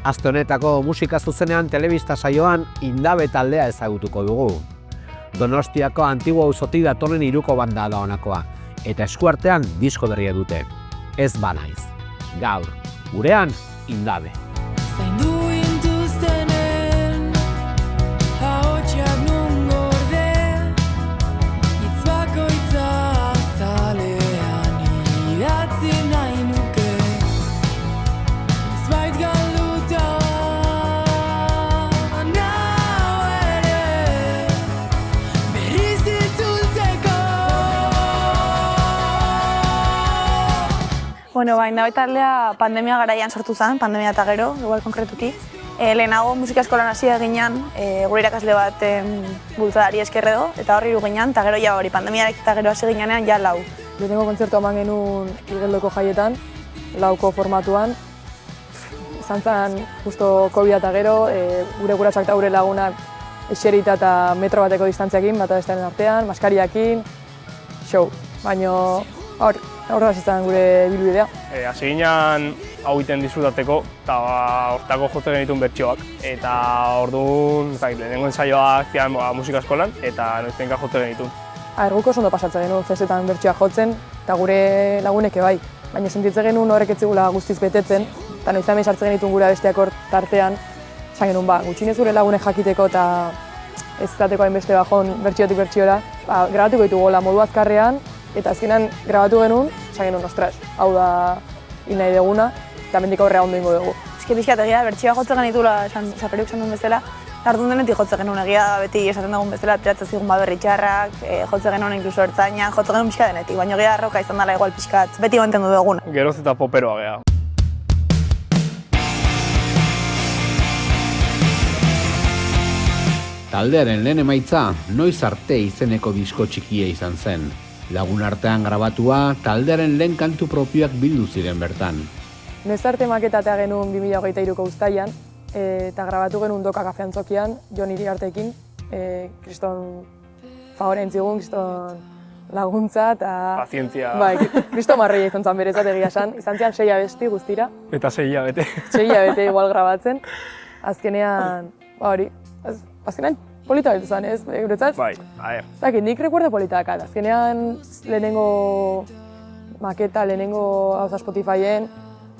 Aste honetako musika zuzenean telebista saioan Indabe taldea ezagutuko dugu. Donostiako Antigua auzotik datorren hiruko banda da honakoa, eta eskuartean disko berria dute. Ez banaiz. Gaur, gurean Indabe. Bueno, Indabe taldea pandemia garaian sortu zen, pandemia eta gero, igual konkretuki. Lehenago musika eskolan hasi eginan, gure irakasle baten bultzadari esker edo, eta horri ginean, eta gero ja hori pandemiarek eta gero hasi ginean, ja lau. Lehenengo kontzertu eman genuen Igeldoko jaietan, lauko formatuan. Izan zen, justo COVID eta gero, gure gurasoak eta gure lagunak eserita eta metro bateko distantziakin, bata bestaren artean, maskariakin, show. Baina hor hasi zen gure bilbidea. Hasi ginen hau egiten disfrutateko, eta hortako jotzen genituen bertsioak. Eta orduan, lehenengo ensaioak zian musika eskolan, eta noiztenka jotzen genituen. Guk oso ondo pasatzen genuen festetan bertsioak jotzen, eta gure lagunek bai. Baina sentitzen genuen horrek etzigula guztiz betetzen, eta noiz hemen sartzen genituen gure besteak hor tartean, esan genuen gutxinez gure lagunek jakiteko eta ez izateko hainbeste bajon bertsiotik bertsiora, grabatuko ditugu modu azkarrean, eta azkenan grabatu genuen, esan genuen, ostras, hau da hil nahi duguna, eta mendik aurrea ondo ingo dugu. Ezki pixkat egia, bertsioa jotzen genitula, Zaperiuk esan duen bezala, ardun denetik jotzen genuen egia, beti esaten dugun bezala, tiratzen zigun berri txarrak, jotzen genuen inkluso ertzainak, jotzen genuen pixka denetik, baina egia roka izan dela igual pixkat, beti mantendu duguna. Geroz eta poperoa geha. Taldearen lehen emaitza, Noiz arte izeneko disko txikia izan zen. Lagun artean grabatua, taldearen lehen kantu propioak bildu ziren bertan. Noiz arte maketatea genuen 2023ko uztailan, eta grabatu genuen Doka Kafe Antzokian, Jon Iriartekin, kriston favore entzigun, kriston laguntza eta... Pazientzia. Bai, kriston marreia izan zen berezat egia esan, izan zian 6 abesti guztira. Eta 6 hilabete. 6 hilabete igual grabatzen, azkenean, azkenean polita betu zen, ez? Guretzat? Bai, aher. Zakit, nik rekuerdo polita dakat, azkenean lehenengo maketa, lehenengo hauza Spotifyen,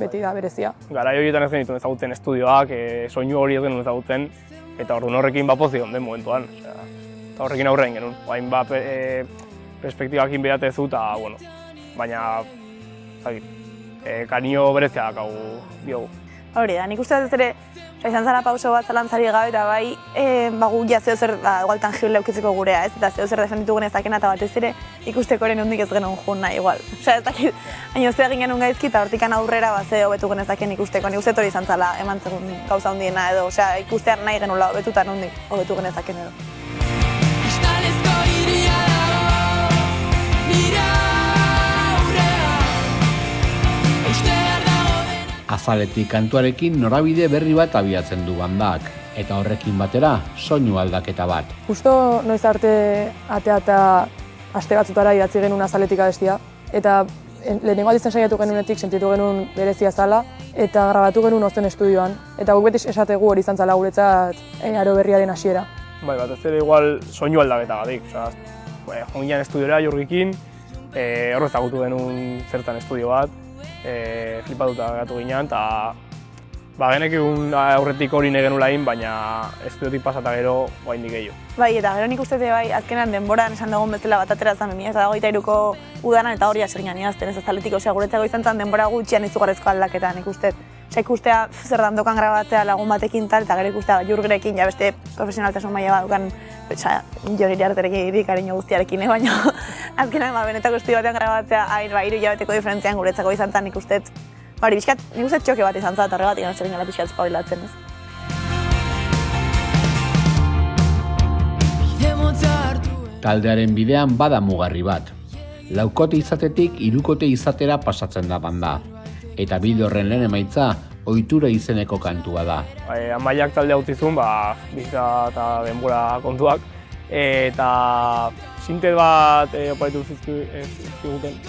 beti da berezia. Garai horietan ez genituen ezaguten estudioak, soinu hori ez genuen ezaguten, eta orduan horrekin bapozi den momentuan. Eta horrekin aurrein genuen, hain perspektibakin behatezu eta, bueno, baina, zakit, kanio berezia dakagu diogu. Hori da, nik uste dut ez ere, izan zara pauso bat zalantzari gabe, eta bai, gu ja zeo zer, igual tangible aukitzeko gurea, ez? Eta zeo zer defenditu genezakena eta batez ere, ikustekoren hondik ez genuen joan nahi, igual. Osea, ez dakit, baina zeo egin genuen gaizki eta hortikan aurrera zeo betu genezaken ikusteko. Nik uste hori izan zala, eman zegoen gauza hundiena edo, osea, ikustean nahi genuela betutan hondik, hobetu genezaken edo. Azaletik kantuarekin norabide berri bat abiatzen du bandak, eta horrekin batera soinu aldaketa bat. Justo noiz arte atea eta aste batzutara idatzi genuen Azaletik abestia, eta lehenengo aldizen saiatu genuenetik sentitu genuen berezia zala, eta grabatu genuen Ozten estudioan. Eta guk beti esategu hori izan zala guretzat aro berriaren hasiera. Bai, batez ere igual soinu aldaketagatik. Joan ginen estudiora Jurgikin, hor ezagutu genuen zertan estudio bat, flipatuta gatu ginen, eta genekun aurretik hori nahi genuen baina estudiotik pasata gero oraindik gehiago. Bai, eta gero nik uste bai, azkenan denboran esan dugun bezala bat atera zen 2023ko udanan eta hori hasi ginen idazten ez Azaletik, osea guretzako izan zen denbora gutxian izugarrizko aldaketa nik uste. Osea ikustea zer dan dokan grabatzea lagun batekin tal, eta gero ikustea Jurgerekin ja beste profesionaltasun maila bat dukan Jon Iriarterekin kariño guztiarekin, baina azkenan benetako estudio batean grabatzea 3 hilabeteko diferentzian guretzako izan zen nik uste. Hori, nik uste txoke bat izan zen eta horregatik hasi ginen pixkat espabilatzen, ez? Taldearen bidean bada mugarri bat. Laukote izatetik hirukote izatera pasatzen da banda. Eta bide horren lehen emaitza, Ohitura izeneko kantua da. Amaiak talde utzizun, bizka eta denbora kontuak. Eta sinte bat oparitu zizkiguten.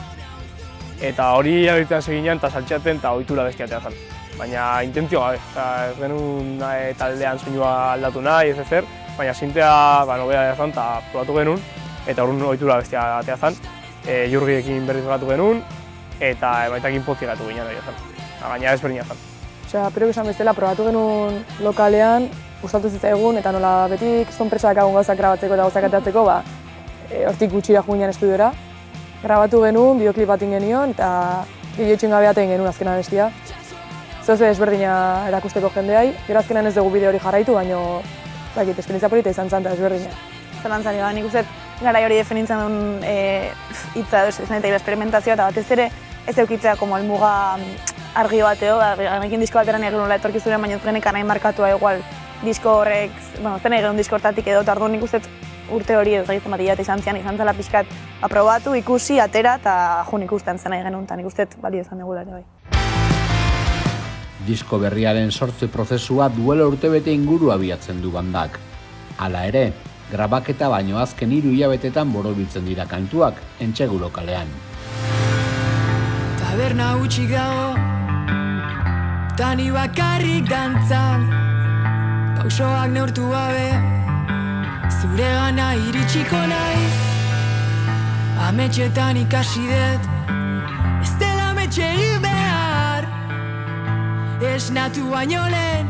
Eta hori abitzen seginean eta saltxaten eta Ohitura bestiatea zen. baina intentzio gabe. Ez genuen taldean soinua aldatu nahi, ez ezer, baina sintea nobedadea zen eta probatu genuen, eta orduan ohitura bestia atea zen. Jurgiekin berriz gatu genuen, eta emaitekin pozik gatu ginen hori zen. Gaina ezberdina zen. Osea, perok esan bezala, probatu genuen lokalean, gustatu zitzaigun, eta nola beti kriston presoak egun gauzak grabatzeko eta gauzak atatzeko, hortik gutxira joan ginen estudiora. Grabatu genuen, bideoklip bat genion, eta gehiotxin gabe aten genuen azkena bestia. Zoze ezberdina erakusteko jendeai, gero azkenan ez dugu bideo hori jarraitu, baina esperientzia polita izan zen eta ezberdina. Zelantzari da, nik uste garai hori definitzen duen hitza edo izan eta esperimentazioa, eta batez ere ez eukitzea como helmuga argi bateo, argikin disko bateran egin nola etorkizunen, baina ez genekan nahi markatua igual disko horrek, zen egin disko hortatik edo, eta orduan nik uste urte hori ez gaitzen bat izan zela pixkat aprobatu, ikusi, atera, eta jun ikusten zen nahi genuen, eta nik uste balio izan dugula ere bai. Disko berriaren sortze prozesua duela urtebete inguru abiatzen du bandak. Hala ere, grabaketa baino azken 3 hilabetetan borobiltzen dira kantuak Entsegu lokalean. Taberna hutsik dago, tani bakarrik dantzan, pausoak neurtu gabe, zure gana iritsiko naiz. Ametxetan ikasi dut, ez dela ametxe egin behar, esnatu baino lehen,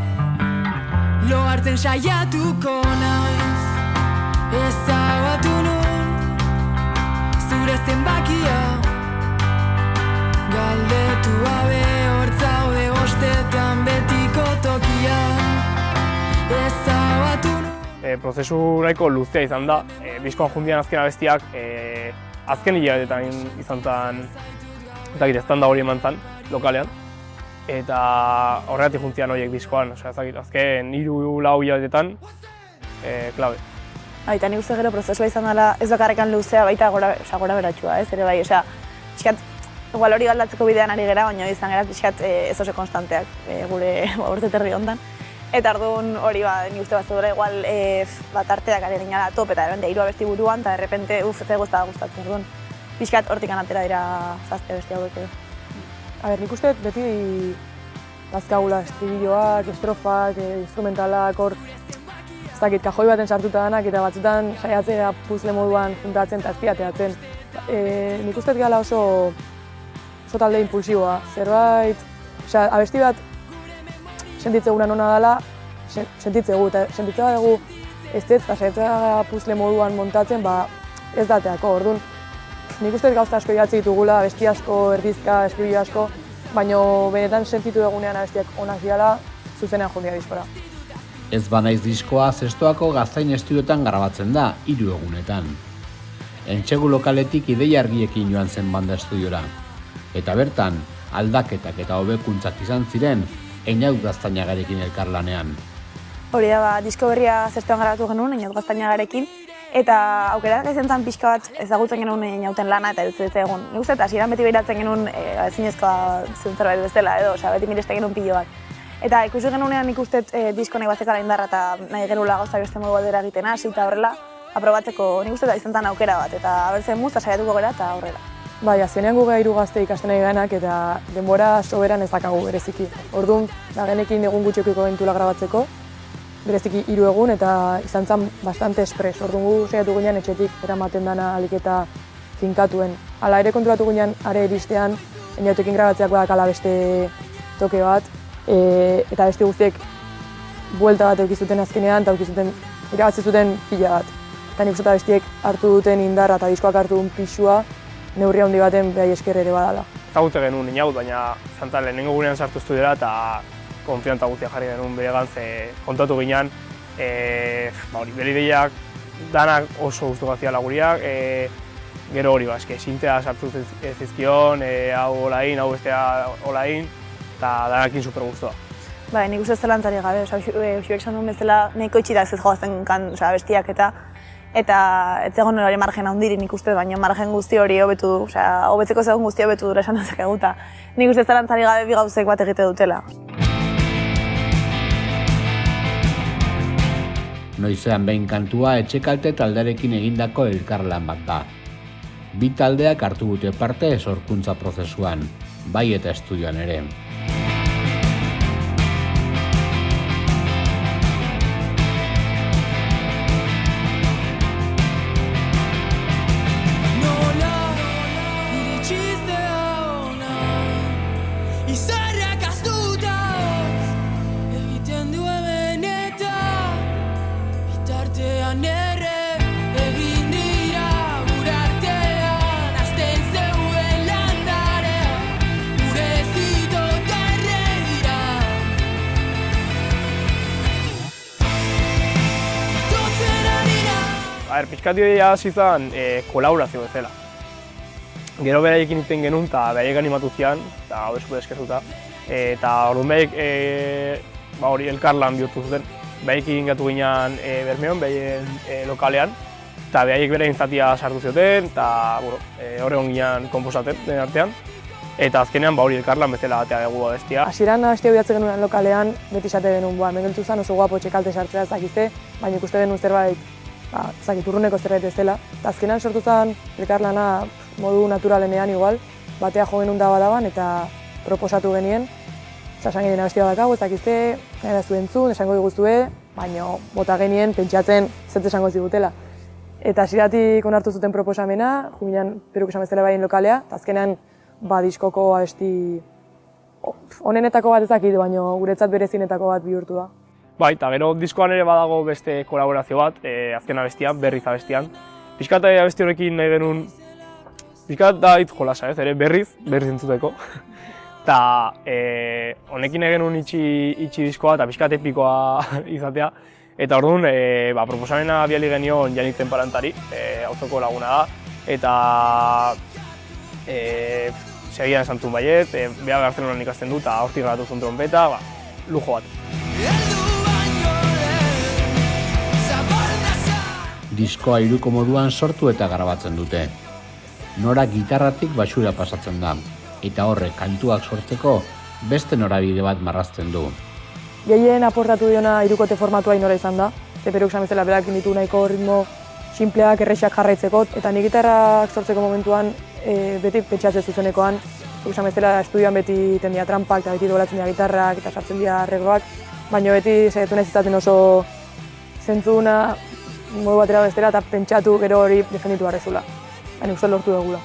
lo hartzen saiatuko naiz. Ezabatu nun, zure zenbakia, galdetu gabe hortzaude bostetan betiko tokian. Ezabatu nun. Prozesu nahiko luzea izan da. Diskoan jundian azken abestiak azken hilabetetan izan zen, eztanda hori eman zen, lokalean. Eta horregatik juntzian horiek diskoan, azken 3-4 hilabetetan, klabe. Eta nik uste gero prozesua izan dela ez bakarrekan luzea, baita gora beratxua, ez ere bai, pixkat, igual hori galdatzeko bidean ari gera, baina izan gara pixkat ez oso konstanteak gure urteterri hontan. Eta orduan hori nik uste bat zudura igual arteak ari ginen top eta 3 abesti buruan, eta derrepente ez ego ez da gustatzen, orduan pixkat hortikan atera dira zazte abesti hauek edo. Nik uste beti dazkagula estribilloak, estrofak, instrumentalak, hor ez dakit kajoi baten sartuta danak eta batzutan saiatzea puzle moduan juntatzen eta azpiateatzen. Nik uste gala oso talde impulsiboa, zerbait, abesti bat sentitzeguna nona dela, sentitzegu, eta sentitzega dugu ez dut, eta saiatzea puzle moduan montatzen, ez dateako, orduan. Nik uste gauza asko idatzi ditugula, abesti asko, erdizka, estribillo asko, baina benetan sentitu egunean abestiak onak direla, zuzenean jundia diskora. Ez banaiz diskoa Zestoako Gaztain estudioetan grabatzen da 3 egunetan. Entsegu lokaletik ideia argiekin joan zen banda estudiora. Eta bertan, aldaketak eta hobekuntzak izan ziren, Einaut Gaztainagarekin elkarlanean. Hori da, disko berria Zestoan grabatu genuen, Einaut Gaztainagarekin, eta aukera izan zen pixka bat ezagutzen genuen Einauten lana eta dut egun. Nik uste, hasieran beti behiratzen genuen ezinezkoa zen zerbait bezala edo, beti mireste genuen pilo bat. Eta ikusi genunean nik uste diskonek bazekala indarra eta nahi genuela gauza beste modu batera egiten hasi eta horrela aprobatzeko nik uste izan zen aukera bat eta abertzen muz, saiatuko gara eta horrela. Bai, azkenean gu 3 gazte ikasten ari ganak eta denbora soberan ez dakagu bereziki. Orduan, genekin egun gutxekiko gintula grabatzeko, bereziki 3 egun eta izan zen bastante espres. Orduan gu saiatu ginen etxetik eramaten dana alik eta finkatuen. Hala ere konturatu ginen are iristean, Einautekin grabatzeak badakala beste toke bat, eta beste guztiek buelta bat eukizuten azkenean eta irabatzi zuten pila bat. Eta nik uste bestiek hartu duten indarra eta diskoak hartu duen pixua, neurri handi baten behai esker ere badala. Ezagutze genuen Einaut, baina zantan lehenengo gunean sartu estudiora eta konfiantza guztia jarri genuen beregan, ze kontatu ginen, bere ideiak danak oso gustuko ziala guriak, gero hori sintea sartu zizkion, hau holain, hau bestea holain, eta danakin super guztua. Bai, nik uste zelantzari gabe, Xuek esan duen bezala nahiko itxirak ez joazten bestiak eta ez zegoen hori margen handiri nik uste, baina margen guzti hori hobetu du, hobetzeko zegoen guzti hobetu dura esan dezakegu eta nik uste zelantzari gabe bi gauzek bat egite dutela. Noizean behin kantua Etxekalte taldearekin egindako elkarlan bat da. Bi taldeak hartu dute parte sorkuntza prozesuan, bai eta estudioan ere. etxean ere egin dira gure artean hasten zeuden landarea gure zitota erregira totzen ari da. Pixkat hasi zen kolaborazio bezala. Gero beraiekin iten genuen eta beraiek animatu zian, eta hau esku eskertuta. Eta orduan beraiek hori elkarlan bihurtu zuten. Beraiekin gatu ginean Bermeon, beraien lokalean. Eta beraiek beraien zatia sartu zioten, eta horre hon ginean konposaten den artean. Eta azkenean hori elkarlan bezala batea dugu abestia. Hasieran abestia bidatzen genuen lokalean, beti esate genuen, hemen geltu zen oso guapo txekalte sartzea zakizte, baina ikuste genuen zerbait, urruneko zerbait ez dela. Eta azkenean sortu zen elkarlana modu naturalenean igual, batea jo genuen daban eta proposatu genien. Esan genien abestia badakago, ez dakizte, nahi da zuen entzun, esango diguztue, baina bota genien pentsatzen zetz esango zigutela. Eta hasieratik onartu zuten proposamena, juminan peruk esan bezala baien lokalea, eta azkenean diskoko abesti onenetako bat ezakit, baina guretzat berezinetako bat bihurtu da. Bai, eta gero diskoan ere badago beste kolaborazio bat, azken abestian, berriz abestian. Piskat abesti horrekin nahi genuen, piskat da hitz jolasa, ere berriz entzuteko. Eta honekin nahi genuen itxi diskoa eta piskat epikoa izatea. Eta orduan, proposamena biali genion Janitzen Parantari, auzoko laguna da. Eta segian esan zuen baiet, beha Barcelonan ikasten du eta hortik garatu zuen trompeta, lujo bat. Diskoa hiruko moduan sortu eta grabatzen dute. Nora gitarratik basura pasatzen da, eta horrek kantuak sortzeko beste norabide bat marrazten du. Gehien aportatu diona hirukote formatua inora izan da. Peruk esan bezala berak ditu nahiko ritmo sinpleak, errexak jarraitzeko, eta nik gitarrak sortzeko momentuan beti pentsatzen zuzenekoan. Esan bezala estudioan beti tendia trampak eta beti doblatzen dira gitarrak eta sartzen dira arregloak, baina beti saiatu nahiz izaten oso zentzuna, modu batera bestera eta pentsatu gero hori defenditu barrezula. Baina uste lortu dugula.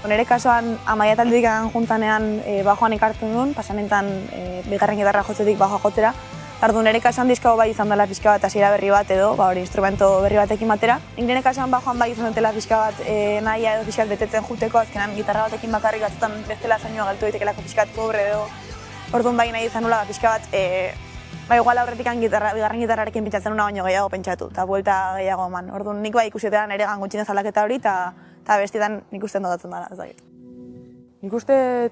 Nire kasuan amaia taldetik juntanean bajoan ikartu nuen, pasanentan bigarren gitarra jotzetik bajoa jotzera. Orduan nire kasuan disko bai izan dela pixka bat hasiera berri bat edo, hori instrumento berri batekin batera. Nik nire kasuan bajoan bai izan dutela pixka bat nahia edo pixkat betetzen juteko, azkenan gitarra batekin bakarrik batzutan bestela soinua galtu daitekelako pixkat pobre edo. Orduan bai nahi izan nula pixka bat, igual aurretikan bigarren gitarrarekin pentsatzen una baino gehiago pentsatu, eta buelta gehiago eman. Orduan nik bai ikusietan ere gutxienez aldaketa hori, eta bestietan nik uste dodatzen dara, ez dakit. Nik uste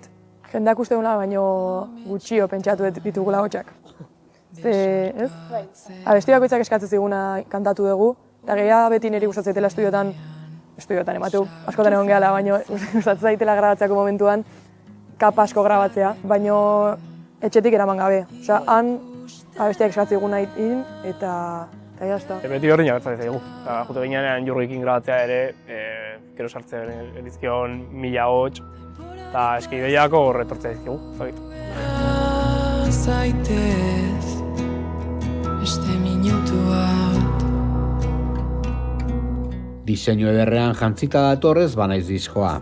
jendeak uste duna, baino gutxio pentsatu ditugula hotxak. Ez? Abesti bakoitzak eskatzen ziguna kantatu dugu, eta gehiago beti niri gustatzen zaitela estudiotan emateu, askotan egon gehala, baino gustatzen zaitela grabatzeako momentuan kapa asko grabatzea, baino etxetik eraman gabe. Osea, han abestiak eskatzen ziguna egin eta jazta. Beti horrein agertzen zaigu. Jute ginean Jurgikin grabatzea ere, gero sartzen edizkion 1008, eta eskideiako retortzea dizkigu, zagitu. Zaitez, beste minutu bat. Diseinu ederrean jantzita datorrez banaiz diskoa.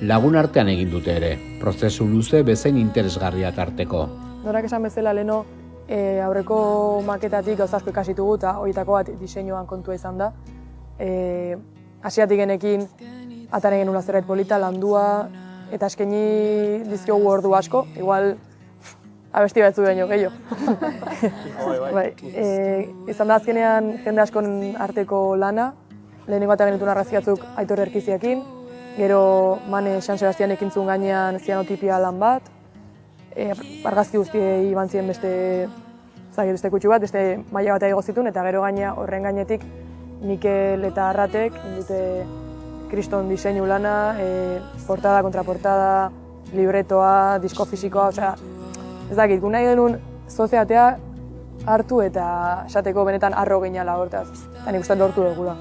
Lagun artean egin dute ere, prozesu luze bezain interesgarria tarteko. Norak esan bezala leheno, aurreko maketatik gauza asko ikasitugu eta horietako bat diseinuan kontua izan da. Hasieratik genekin ataren genuen zerbait polita, landua, eta eskaini dizkiogu ordu asko, igual abesti batzu baino gehiago. Izan da azkenean jende askon arteko lana, lehenengo eta genituen arraziatzuk Aitor Erkiziakin, gero Mane San Sebastian ekin zuen gainean zianotipia lan bat, argazki guztiei iban ziren beste kutsu bat, beste maila bat egigo zituen, eta gero horren gainetik Mikel eta Arratek dute kriston diseinu lana, portada, kontraportada, libretoa, disko fisikoa, osea, ez dakit, gu nahi genuen soziatea hartu eta esateko benetan arro gehiala hortaz, eta nik uste lortu dugula.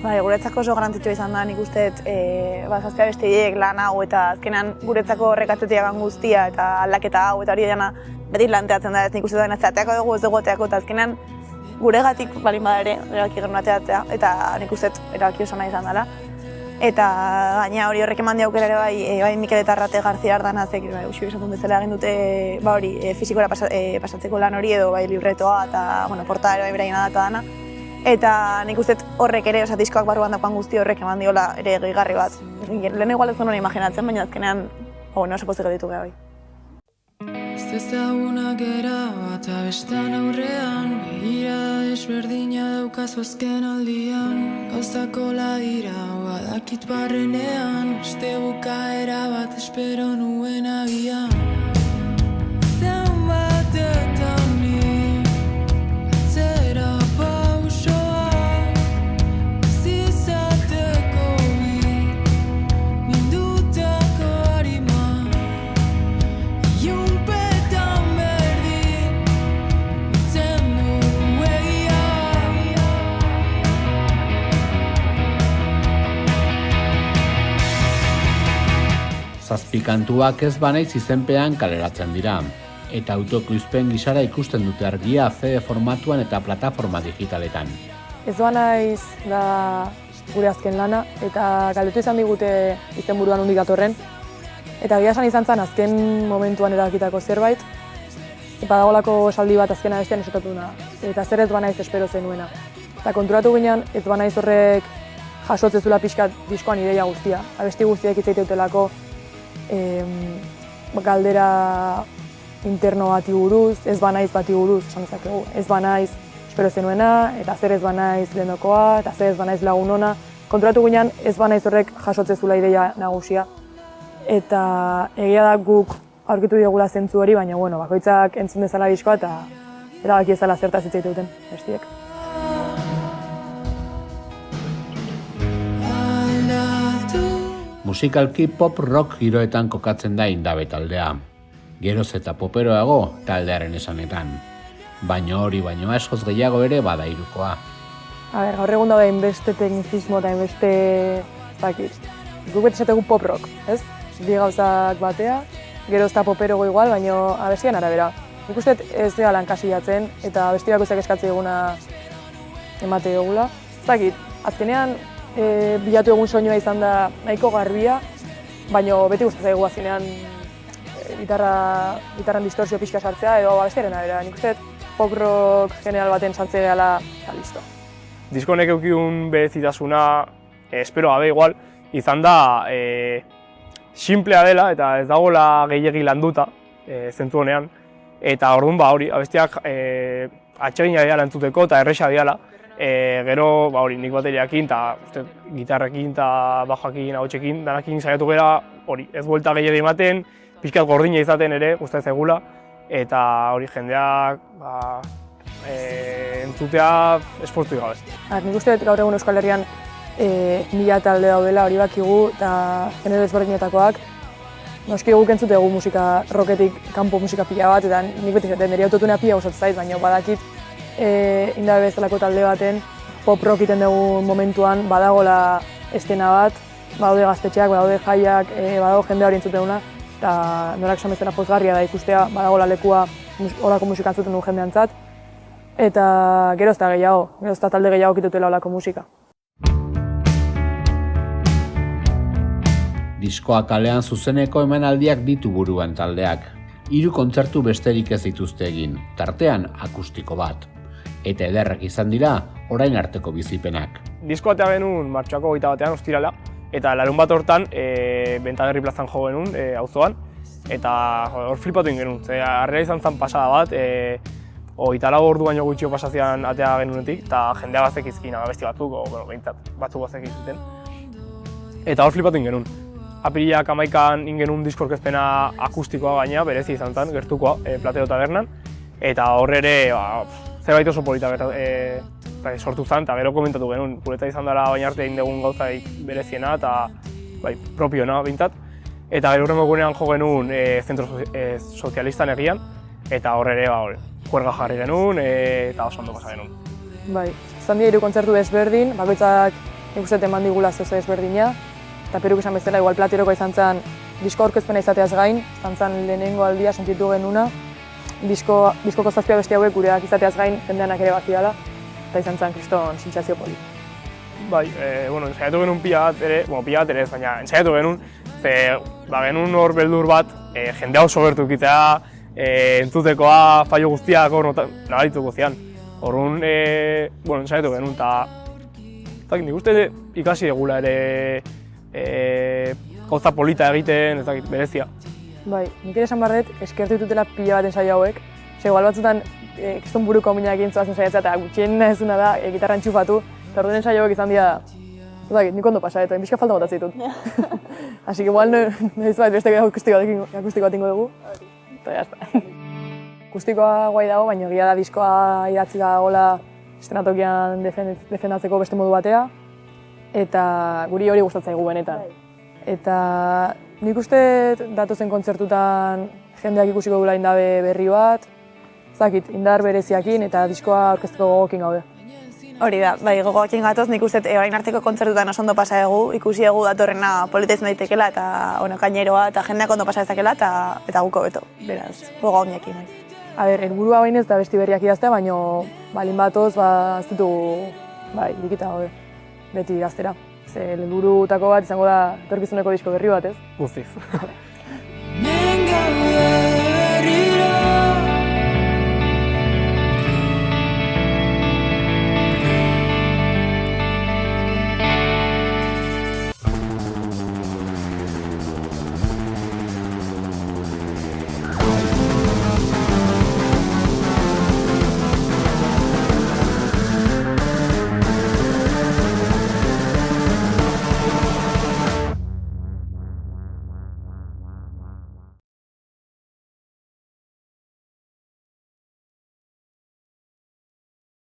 Guretzako oso garrantzitsua izan da, nik uste zazpia bestiek lan hau eta azkenan guretzako horrekatzetia guztia eta aldaketa hau eta hori dena beti lanteatzen da, ez nik uste da zeateako dugu ez dugu ateako eta azkenan guregatik balin bada ere erabaki genuen ateatzea eta nik uste erabaki oso nahi izan dela. Eta gaina hori horrek eman diaukera ere bai Mikel eta Arrate Garzia Ardanazek usio esatun bezala egin dute fisikora pasatzeko lan hori edo bai libretoa eta portada ere bai beraiena da eta dana. Eta nik uste horrek ere, diskoak barruan dagoan guzti horrek eman diola ere gehigarri bat. Lehen igual ez nuen imaginatzen, baina azkenean, oso pozik ditu geha bai. Ez ezagunak era bat abestan aurrean, begira desberdina daukazu azken aldian, gauzako ladira badakit barrenean, beste bukaera bat espero nuen agian. Zenbat eta ni atzera pausoa, ez izateko bi mindutako harima, iunpetan berdin bitzen dugu egia. Zazpikantuak ez banaiz izenpean kaleratzen dira, eta autokoizpen gisara ikusten dute argia CD formatuan eta plataforma digitaletan. Ez banaiz da gure azken lana, eta galdetu izan digute izenburuan nondik datorren. Eta egia esan izan zen azken momentuan erabakitako zerbait, badagolako esaldi bat azkena bestean esatatuna, eta zer ez banaiz espero zenuena. Eta konturatu ginean ez banaiz horrek jasotzezula pixkat diskoan ideia guztia. Abesti guztiak hitz egiteutelako galdera interno bati buruz, ez banaiz bati buruz, esan dezakegu. Ez banaiz espero zenuena, eta zer ez banaiz lehendokoa, eta zer ez banaiz lagun ona. Konturatu ginean ez banaiz horrek jasotzezula ideia nagusia. Eta egia da guk aurkitu diogula zentzu hori, baina bueno, bakoitzak entzun dezala diskoa eta erabaki ezala zertaz hitz egiteuten bestiek. Musikalki pop rock giroetan kokatzen da Indabe taldea. Geroz eta poperoago taldearen esanetan. Baina hori baino askoz gehiago ere bada hirukoa. Gaur egun daude hainbeste teknizismo eta hainbeste zakit. Guk beti esategu pop rock, ez? Bi gauzak batea, geroz eta poperogo igual, baina abestian arabera. Nik uste ez dira lan kasilatzen eta abesti bakoitzak eskatzen eguna emate dugula. Zakit, azkenean bilatu egun soinua izan da nahiko garbia, baina beti gustatzen zaigu azkenean gitarran distorsio pixka sartzea edo abestiaren arabera. Nik uste pop rock general baten sartze gehala eta listo. Disko honek eukiun berezitasuna, espero gabe igual, izan da sinplea dela eta ez dagoela gehiegi landuta zentzu honean. Eta orduan hori, abestiak atsegina dira entzuteko eta erresa dira. Gero hori, nik bateriakin eta gitarrekin eta bajoakin, ahotsekin, danakin saiatu gara hori, ez buelta gehiegi ematen, pixkat gordina izaten ere, gustatzen zaigula. Eta hori jendeak entzutea esportu gabe. Nik uste gaur egun Euskal Herrian 1000 talde daudela hori bakigu eta genero ezberdinetakoak. Noski guk entzutegu musika rocketik kanpo musika pila bat eta nik beti zaten nire autotunea pila gustatzen zait, baina badakit Indabe bezalako talde baten pop rock iten dugu momentuan badagola estena bat, badaude gaztetxeak, badaude jaiak, badago jende hori entzuteguna eta norak esan bezala pozgarria da ikustea badagola lekua horako musika entzuten du jendeantzat. Eta gero ez da gehiago, gero ez da talde gehiago kitutela horako musika. Diskoa kalean zuzeneko emanaldiak ditu buruan taldeak. 3 kontzertu besterik ez dituzte egin, tartean akustiko bat. Eta ederrak izan dira, orain arteko bizipenak. Diskoa atea genuen martxoako 21 ostirala, eta larun bat hortan Bentaberri plazan jo genuen, auzoan, eta hor flipatu egin genuen. Harrera izan zen pasada bat, 24 ordu baino gutxio pasazian atea genuenetik, eta jendea bazekizkin abesti batzuk, o behintzat batzuk bazekizuten. Eta hor flipatu egin genuen. Apirilak 11an ingenun disko aurkezpena akustikoa gaina, berezi izan zen, gertukoa, Platero Tabernan. Eta hor ere, zerbait oso polita sortu zen, eta gero komentatu genuen. Gureta izan dara baina arte egin dugun gauzaik bereziena eta propioena bintzat. Eta gero horrengo gunean jo genuen zentro sozialistan egian, eta hor ere juerga jarri genuen eta oso ondo pasa genuen. Bai, izan dira 3 kontzertu desberdin, bakoitzak nik uste eman digula zoze desberdina. Eta peruk esan bezala, igual Plateroko izan zen disko aurkezpena izateaz gain, izan zen lehenengo aldia sentitu genuna. Diskoko 7 abesti hauek gureak izateaz gain jendeanak ere baziala, eta izan zen kriston sentsazio polit. Bai, ensaiatu genuen pila bat ere ez, baina ensaiatu genuen, genuen hor beldur bat, jendea oso gertu ikitea, entzutekoa, fallo guztiak hor nabarituko zian. Orduan, bueno, saiatu genuen, eta nik uste ikasi egula ere gauza polita egiten, ez dakit, berezia. Bai, nik ere esan barret, eskertu ditutela pila bat ensaio hauek. Igual batzutan, kriston buruko minak egin zoazen saiatzea, eta gutxien ezuna da, gitarra entxufatu, eta orduan ensaio hauek izan dira, ez dakit, nik ondo pasa, eta bizka falta botatzen ditut. Así que igual, nahiz bat beste akustikoa tingo dugu, eta jazta. Akustikoa guai dago, baina egia da diskoa idatzi da gola estenatokian defendatzeko beste modu batea, eta guri hori gustatzen zaigu benetan. Eta nik uste datozen kontzertutan jendeak ikusiko dula indabe berri bat, zakit, indar bereziakin eta diskoa aurkezteko gogokin gaude. Hori da, bai, gogoakin gatoz, nik uste orain arteko kontzertutan oso ondo pasa dugu, ikusi dugu datorrena polita izan daitekela eta kaineroa eta jendeak ondo pasa dezakela eta guko beto, beraz, gogo hondiakin. Bai. A ber, helburua bainez da besti berriak idaztea, baina balin batoz, ez ditugu, bai, dikita gaude, beti idaztera. Ze helburutako bat izango da etorkizuneko disko berri bat, ez? Guztiz. Hemen gaude